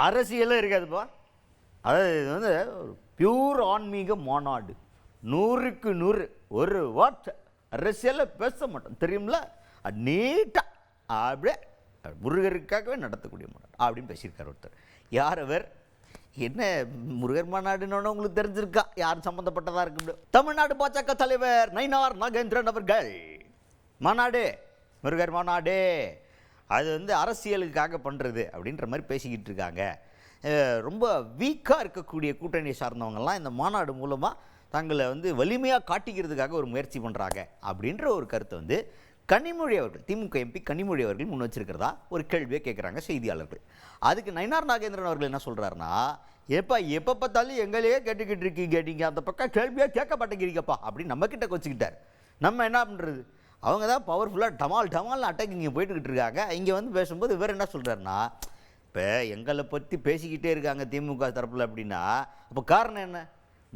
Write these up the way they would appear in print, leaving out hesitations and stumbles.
அரசியலும் இருக்காதுப்பா. அதாவது இது வந்து ஒரு பியூர் ஆன்மீக மாநாடு. 100க்கு 100 ஒரு வார்த்தை அரசியலில் பேச மாட்டோம் தெரியுமில்ல. நீட்டாக அப்படியே முருகருக்காகவே நடத்தக்கூடிய மாநாடு அப்படின்னு பேசியிருக்கார் ஒருத்தர். யார் அவர்? என்ன முருகர் மாநாடுன்னு உங்களுக்கு தெரிஞ்சிருக்கா? யார் சம்மந்தப்பட்டதாக இருக்கு? தமிழ்நாடு பாஜக தலைவர் நயினார் நாகேந்திரன் அவர்கள் மாநாடு, முருகர் மாநாடு, அது வந்து அரசியலுக்காக பண்ணுறது அப்படின்ற மாதிரி பேசிக்கிட்டு இருக்காங்க. ரொம்ப வீக்காக இருக்கக்கூடிய கூட்டணியை சார்ந்தவங்கெல்லாம் இந்த மாநாடு மூலமாக தங்களை வந்து வலிமையாக காட்டிக்கிறதுக்காக ஒரு முயற்சி பண்ணுறாங்க அப்படின்ற ஒரு கருத்தை வந்து கனிமொழி அவர்கள், திமுக எம்பி கனிமொழி அவர்கள் முன் வச்சிருக்கிறதா ஒரு கேள்வியை கேட்குறாங்க செய்தியாளர்கள். அதுக்கு நயினார் நாகேந்திரன் அவர்கள் என்ன சொல்கிறாருன்னா, எப்போ பார்த்தாலும் எங்களையே கேட்டுக்கிட்டு இருக்கீங்க, நீங்கள் அந்த பக்கம் கேள்வியாக கேட்க மாட்டேங்கிறீங்கப்பா அப்படின்னு நம்மக்கிட்ட கொச்சிக்கிட்டார். நம்ம என்ன பண்ணுறது? அவங்க தான் பவர்ஃபுல்லாக டமால் அட்டாக் இங்கே போயிட்டுக்கிட்டு இருக்காங்க. இங்கே வந்து பேசும்போது இவர் என்ன சொல்கிறாருன்னா, இப்போ எங்களை பற்றி பேசிக்கிட்டே இருக்காங்க திமுக தரப்பில் அப்படின்னா அப்போ காரணம் என்ன?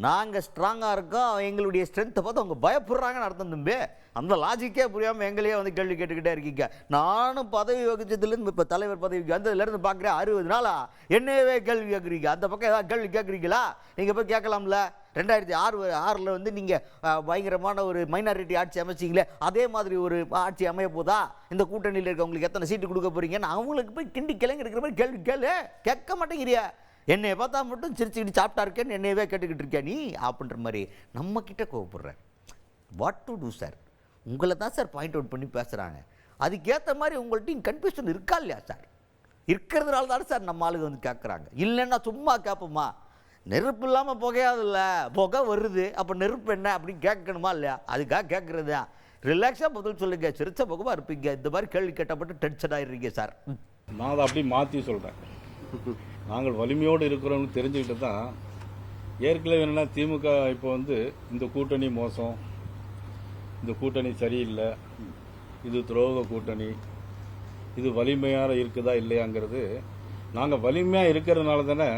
நாங்கள் ஸ்ட்ராங்காக இருக்கோம், எங்களுடைய ஸ்ட்ரென்த்தை பார்த்து அவங்க பயப்படுறாங்கன்னு அர்த்தம் தம்பி. அந்த லாஜிக்கே புரியாமல் எங்களையே வந்து கேள்வி கேட்டுக்கிட்டே இருக்கீங்க. நானும் பதவி வகிச்சதுலேருந்து இப்போ தலைவர் பதவிக்கு வந்ததுலேருந்து பார்க்குறேன் 60 நாளா என்னையவே கேள்வி கேட்குறீங்க. அந்த பக்கம் ஏதாவது கேள்வி கேட்குறீங்களா? நீங்கள் போய் கேட்கலாம்ல. 2006 வந்து நீங்கள் பயங்கரமான ஒரு மைனாரிட்டி ஆட்சி அமைச்சிங்களே, அதே மாதிரி ஒரு ஆட்சி அமைய போதா? இந்த கூட்டணியில் இருக்கவங்களுக்கு எத்தனை சீட்டு கொடுக்க போகிறீங்கன்னு அவங்களுக்கு போய் கிண்டி கிளங்கி இருக்கிற மாதிரி கேள்வி கேட்க மாட்டேங்கிறியா? என்னையை பார்த்தா மட்டும் சிரிச்சுக்கிட்டு சாப்பிட்டா இருக்கேன்னு என்னையவே கேட்டுக்கிட்டு இருக்கேன் நீ அப்படின்ற மாதிரி நம்மக்கிட்ட கோவப்படுறேன். What to do sir? உங்களை தான் சார் பாயிண்ட் அவுட் பண்ணி பேசுகிறாங்க. அதுக்கேற்ற மாதிரி உங்கள்கிட்ட கன்ஃபியூஷன் இருக்கா இல்லையா சார்? இருக்கிறதுனால தானே சார் நம்ம ஆளுங்க வந்து கேட்குறாங்க. இல்லைன்னா சும்மா கேட்போமா? நெருப்பு இல்லாமல் புகையாதில்ல, புகை வருது, அப்போ நெருப்பு என்ன அப்படின்னு கேட்கணுமா இல்லையா? அதுக்காக கேட்குறது தான். ரிலாக்ஸாக பதில் சொல்லுங்க, சிரிச்ச முகமாக இருப்பீங்க. இந்த மாதிரி கேள்வி கேட்டப்பட்டு டென்ஷன் ஆகிடுறீங்க சார். நான் அதை அப்படி மாற்றி சொல்கிறேன். நாங்கள் வலிமையோடு இருக்கிறோம்னு தெரிஞ்சுக்கிட்டு தான் ஏற்கனவே என்னென்னா திமுக இப்போ வந்து இந்த கூட்டணி மோசம், இந்த கூட்டணி சரியில்லை, இது துரோக கூட்டணி, இது வலிமையாக இருக்குதா இல்லையாங்கிறது நாங்கள் வலிமையாக இருக்கிறதுனால தானே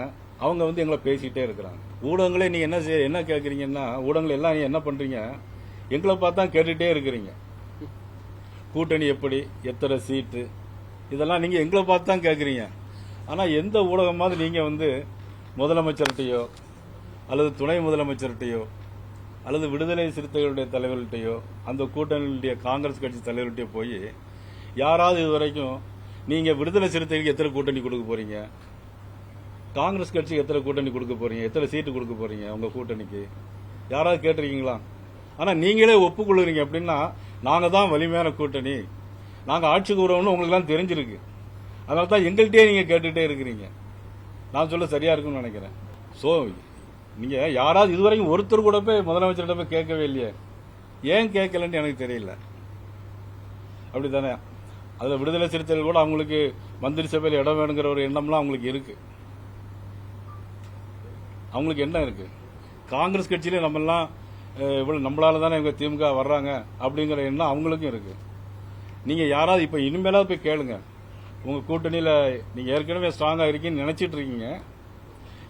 அவங்க வந்து எங்களை பேசிக்கிட்டே இருக்கிறாங்க. ஊடகங்களே நீங்கள் என்ன கேட்குறீங்கன்னா, ஊடகங்கள் எல்லாம் நீங்கள் என்ன பண்ணுறீங்க, எங்களை பார்த்தா கேட்டுகிட்டே இருக்கிறீங்க. கூட்டணி எப்படி, எத்தனை சீட்டு, இதெல்லாம் நீங்கள் எங்களை பார்த்து தான் கேட்குறீங்க. ஆனால் எந்த ஊடகமாவது நீங்கள் வந்து முதலமைச்சர்கிட்டையோ அல்லது துணை முதலமைச்சர்கிட்டையோ அல்லது விடுதலை சிறுத்தைகளுடைய தலைவர்கள்ட்டையோ அந்த கூட்டணியுடைய காங்கிரஸ் கட்சி தலைவர்கள்ட்டையோ போய் யாராவது இது வரைக்கும் நீங்கள் விடுதலை சிறுத்தைகளுக்கு எத்தனை கூட்டணி கொடுக்க போறீங்க, காங்கிரஸ் கட்சிக்கு எத்தனை கூட்டணி கொடுக்க போறீங்க, எத்தனை சீட்டு கொடுக்க போறீங்க உங்க கூட்டணிக்கு, யாராவது கேட்டிருக்கீங்களா? ஆனால் நீங்களே ஒப்புக்கொள்ளுறீங்க. அப்படின்னா நாங்கள் தான் வலிமையான கூட்டணி, நாங்கள் ஆட்சிக்கு வருவோம்னு உங்களுக்குலாம் தெரிஞ்சிருக்கு. அதனால தான் எங்கள்கிட்டயே நீங்கள் கேட்டுகிட்டே இருக்கிறீங்க. நான் சொல்ல சரியா இருக்குன்னு நினைக்கிறேன். ஸோ நீங்கள் யாராவது இதுவரைக்கும் ஒருத்தர் கூட போய் முதலமைச்சர்கிட்ட போய் கேட்கவே இல்லையே. ஏன் கேட்கலன்னு எனக்கு தெரியல. அப்படி தானே? அதில் விடுதலை சிறுத்தைகள் கூட அவங்களுக்கு மந்திரி சபையில் இடம் வேணுங்கிற ஒரு எண்ணம்லாம் அவங்களுக்கு இருக்கு. அவங்களுக்கு என்ன இருக்கு? காங்கிரஸ் கட்சியிலே நம்மெல்லாம் இவ்வளவு நம்மளால தானே இவங்க திமுக வர்றாங்க அப்படிங்கிற எண்ணம் அவங்களுக்கும் இருக்கு. நீங்கள் யாராவது இப்போ இனிமேலாவது போய் கேளுங்க. உங்கள் கூட்டணியில் நீங்கள் ஏற்கனவே ஸ்ட்ராங்காக இருக்கீங்கன்னு நினச்சிட்டு இருக்கீங்க.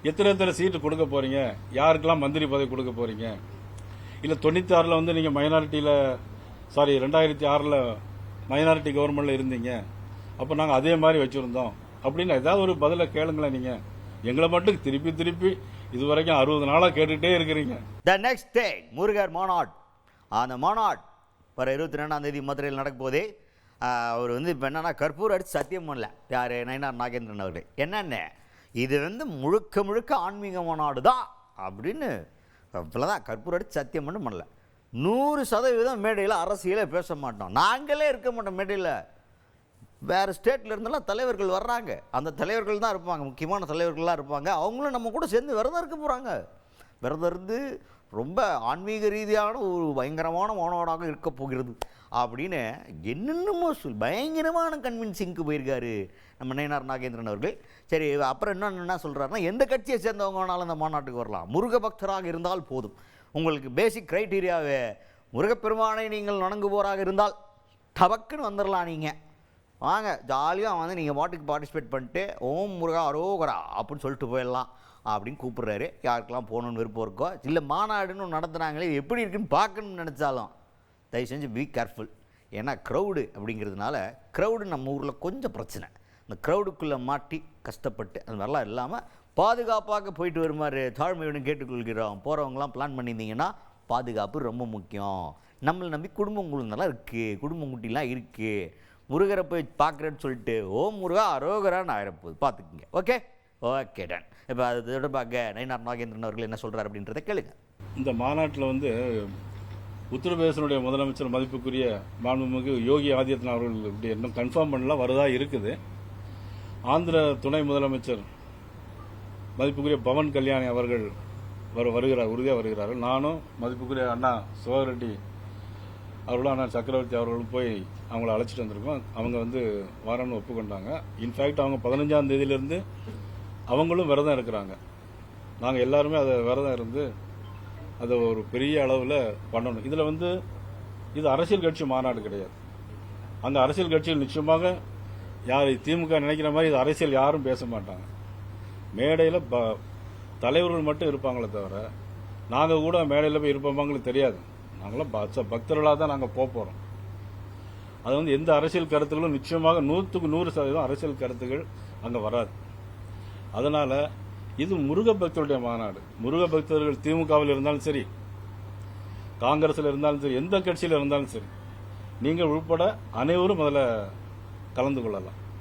எத்தனை சீட்டு கொடுக்க போகிறீங்க, யாருக்கெல்லாம் மந்திரி பதவி கொடுக்க போகிறீங்க, இல்லை 96 வந்து நீங்கள் மைனாரிட்டியில் 2006 மைனாரிட்டி கவர்மெண்ட்டில் இருந்தீங்க, அப்போ நாங்கள் அதே மாதிரி வச்சுருந்தோம் அப்படின்னு ஏதாவது ஒரு பதிலை கேளுங்களேன். நீங்கள் எங்களை மட்டும் திருப்பி இதுவரைக்கும் 60 நாளாக கேட்டுகிட்டே இருக்கிறீங்க. த நெக்ஸ்ட் டே முருகர் மாநாடு. அந்த மாநாடு வர 22ஆம் தேதி மதுரையில் நடக்கும் போதே அவர் வந்து இப்போ என்னன்னா கற்பூர் அடித்து சத்தியம் பண்ணல. யார்? நயினார் நாகேந்திரன் அவர்கள். என்னென்ன இது வந்து முழுக்க ஆன்மீக மாநாடு தான் அப்படின்னு இப்போதான் கற்பூர் அடித்து சத்தியம் பண்ணல. 100% மேடையில் அரசியலே பேச மாட்டோம், நாங்களே இருக்க மாட்டோம் மேடையில். வேறு ஸ்டேட்டில் இருந்தெல்லாம் தலைவர்கள் வர்றாங்க, அந்த தலைவர்கள் தான் இருப்பாங்க, முக்கியமான தலைவர்கள்லாம் இருப்பாங்க. அவங்களும் நம்ம கூட சேர்ந்து விரதம் இருக்க போகிறாங்க. விரதம் இருந்து ரொம்ப ஆன்மீக ரீதியான ஒரு பயங்கரமான மாநாடாக இருக்க போகிறது அப்படின்னு என்னென்னமோ பயங்கரமான கன்வின்சிங்க்கு போயிருக்காரு நம்ம நயினார் நாகேந்திரன் அவர்கள். சரி, அப்புறம் என்ன சொல்கிறாருன்னா, எந்த கட்சியை சேர்ந்தவங்க வேணாலும் அந்த மாநாட்டுக்கு வரலாம், முருக பக்தராக இருந்தால் போதும். உங்களுக்கு பேசிக் க்ரைட்டீரியாவே முருகப்பெருமானை நீங்கள் வணங்குவோராக இருந்தால் டபக்குன்னு வந்துடலாம். நீங்கள் வாங்க ஜாலியாக வந்து நீங்கள் பாட்டுக்கு பார்ட்டிசிபேட் பண்ணிட்டு ஓம் முருகா அரோகரா அப்படின்னு சொல்லிட்டு போயிடலாம் அப்படின்னு கூப்பிட்றாரு. யாருக்கெல்லாம் போகணுன்னு விருப்பம் இருக்கோ, இல்லை மாநாடுன்னு நடத்துனாங்களே எப்படி இருக்குன்னு பார்க்கணுன்னு நினச்சாலும் தயவு செஞ்சு பி கேர்ஃபுல். ஏன்னா க்ரௌடு அப்படிங்கிறதுனால க்ரௌடு நம்ம ஊரில் கொஞ்சம் பிரச்சனை. அந்த க்ரௌடுக்குள்ளே மாட்டி கஷ்டப்பட்டு அது மாதிரிலாம் இல்லாமல் பாதுகாப்பாக போயிட்டு வருமாறு தாழ்மையுடன் கேட்டுக்கொள்கிறோம். போகிறவங்களாம் பிளான் பண்ணியிருந்தீங்கன்னா பாதுகாப்பு ரொம்ப முக்கியம். நம்மளை நம்பி குடும்பம் குழுந்தெல்லாம் இருக்குது, குடும்பம் குட்டிலாம் இருக்குது. முருகரை போய் பார்க்குறேன்னு சொல்லிட்டு ஓம் முருகா அரோகரான்னு ஆயிரப்போகுது, பார்த்துக்குங்க. Okay okay done. இப்போ அது தொடர்பாக நயினார் நாகேந்திரன் அவர்கள் என்ன சொல்கிறார் அப்படின்றத கேளுங்க. இந்த மாநாட்டில் வந்து உத்தரப்பிரதேசனுடைய முதலமைச்சர் மதிப்புக்குரிய மாண்புமிகு யோகி ஆதித்யநாத் அவர்கள் இப்படி இன்னும் கன்ஃபார்ம் பண்ணலாம் வருதா இருக்குது. ஆந்திர துணை முதலமைச்சர் மதிப்புக்குரிய பவன் கல்யாணி அவர்கள் வருகிறார், உறுதியாக வருகிறார்கள். நானும் மதிப்புக்குரிய அண்ணா சிவரெட்டி அவர்களும் அண்ணா சக்கரவர்த்தி அவர்களும் போய் அவங்கள அழைச்சிட்டு வந்திருக்கோம். அவங்க வந்து வரணும்னு ஒப்புக்கொண்டாங்க. இன்ஃபேக்ட் அவங்க 15ஆம் தேதியிலிருந்து அவங்களும் விரதம் இருக்கிறாங்க. நாங்கள் எல்லாருமே அதை விரதம் இருந்து அதை ஒரு பெரிய அளவில் பண்ணணும். இதில் வந்து இது அரசியல் கட்சி மாநாடு கிடையாது. அந்த அரசியல் கட்சிகள் நிச்சயமாக யார் திமுக நினைக்கிற மாதிரி இது அரசியல் யாரும் பேச மாட்டாங்க. மேடையில் தலைவர்கள் மட்டும் இருப்பாங்களே தவிர நாங்கள் கூட மேடையில் போய் இருப்போமாங்களுக்கு தெரியாது. நாங்களாம் பக்தர்களாக தான் நாங்கள் போகிறோம். அது வந்து எந்த அரசியல் கருத்துக்களும் நிச்சயமாக 100% அரசியல் கருத்துக்கள் அங்கே வராது. அதனால் இது முருக பக்தருடைய மாநாடு. முருக பக்தர்கள் திமுகவில் இருந்தாலும் சரி, காங்கிரஸில் இருந்தாலும் சரி, எந்த கட்சியில் இருந்தாலும் சரி, நீங்கள் உட்பட அனைவரும் அதில் கலந்து கொள்ளலாம்.